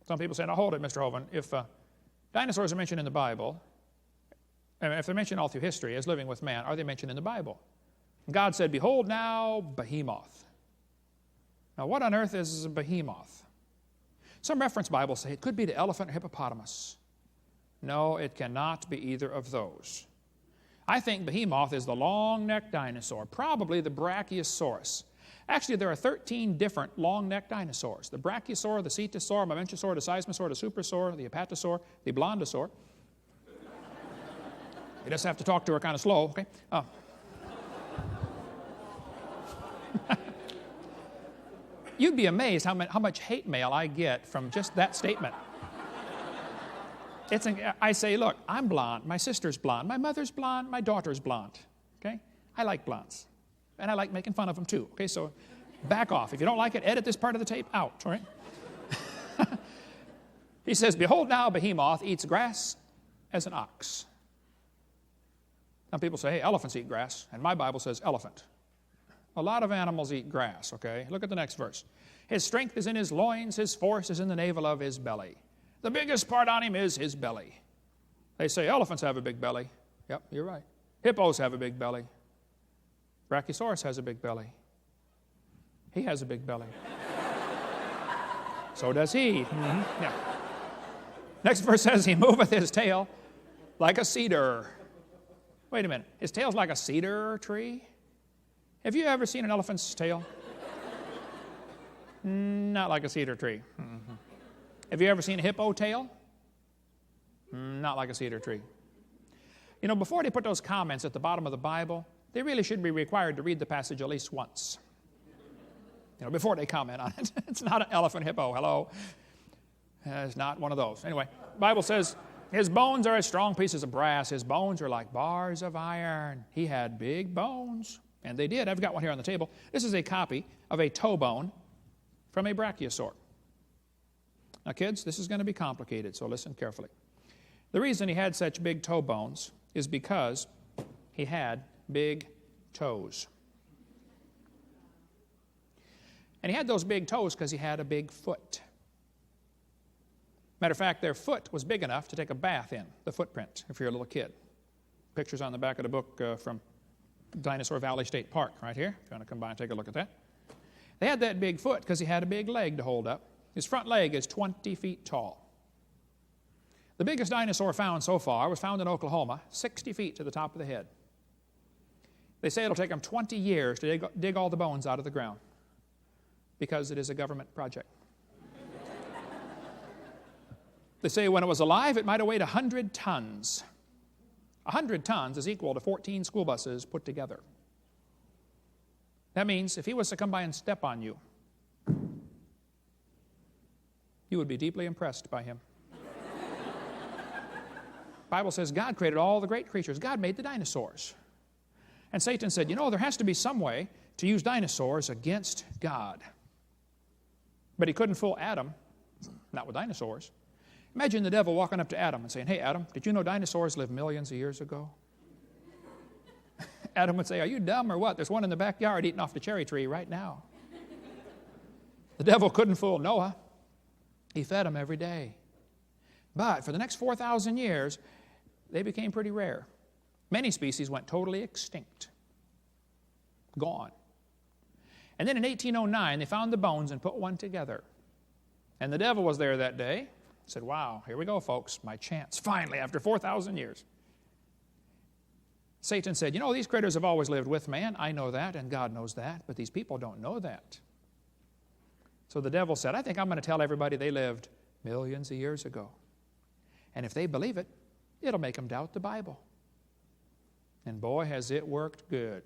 Some people say, now hold it, Mr. Hovind. If dinosaurs are mentioned in the Bible, and if they're mentioned all through history as living with man, are they mentioned in the Bible? And God said, behold now behemoth. Now what on earth is a behemoth? Some reference Bibles say it could be the elephant or hippopotamus. No, it cannot be either of those. I think behemoth is the long-necked dinosaur, probably the Brachiosaurus. Actually, there are 13 different long-necked dinosaurs. The Brachiosaur, the Cetosaur, the Mamenchosaur, the Seismosaur, the Supersaur, the Apatosaur, the Blondosaur. You just have to talk to her kind of slow, okay? You'd be amazed how much hate mail I get from just that statement. I say, look, I'm blonde, my sister's blonde, my mother's blonde, my daughter's blonde, okay? I like blondes, and I like making fun of them too, okay? So back off. If you don't like it, edit this part of the tape out, all right? He says, behold now, behemoth eats grass as an ox. Some people say, hey, elephants eat grass, and my Bible says elephant. A lot of animals eat grass, okay? Look at the next verse. His strength is in his loins, his force is in the navel of his belly. The biggest part on him is his belly. They say elephants have a big belly. Yep, you're right. Hippos have a big belly. Brachiosaurus has a big belly. He has a big belly. So does he. Mm-hmm. Yeah. Next verse says, he moveth his tail like a cedar. Wait a minute. His tail's like a cedar tree? Have you ever seen an elephant's tail? Not like a cedar tree. Mm-hmm. Have you ever seen a hippo tail? Not like a cedar tree. You know, before they put those comments at the bottom of the Bible, they really should be required to read the passage at least once. You know, before they comment on it. It's not an elephant hippo, hello. It's not one of those. Anyway, the Bible says, his bones are as strong pieces of brass. His bones are like bars of iron. He had big bones. And they did. I've got one here on the table. This is a copy of a toe bone from a brachiosaur. Now, kids, this is going to be complicated, so listen carefully. The reason he had such big toe bones is because he had big toes. And he had those big toes because he had a big foot. Matter of fact, their foot was big enough to take a bath in, the footprint, if you're a little kid. Pictures on the back of the book from Dinosaur Valley State Park right here. If you want to come by and take a look at that. They had that big foot because he had a big leg to hold up. His front leg is 20 feet tall. The biggest dinosaur found so far was found in Oklahoma, 60 feet to the top of the head. They say it'll take them 20 years to dig all the bones out of the ground because it is a government project. They say when it was alive, it might have weighed 100 tons. 100 tons is equal to 14 school buses put together. That means if he was to come by and step on you, you would be deeply impressed by him. The Bible says God created all the great creatures. God made the dinosaurs. And Satan said, you know, there has to be some way to use dinosaurs against God. But he couldn't fool Adam, not with dinosaurs. Imagine the devil walking up to Adam and saying, hey, Adam, did you know dinosaurs lived millions of years ago? Adam would say, are you dumb or what? There's one in the backyard eating off the cherry tree right now. The devil couldn't fool Noah. He fed him every day. But for the next 4,000 years, they became pretty rare. Many species went totally extinct. Gone. And then in 1809, they found the bones and put one together. And the devil was there that day. Said, wow, here we go, folks. My chance, finally, after 4,000 years. Satan said, you know, these critters have always lived with man. I know that, and God knows that, but these people don't know that. So the devil said, I think I'm going to tell everybody they lived millions of years ago. And if they believe it, it'll make them doubt the Bible. And boy, has it worked good.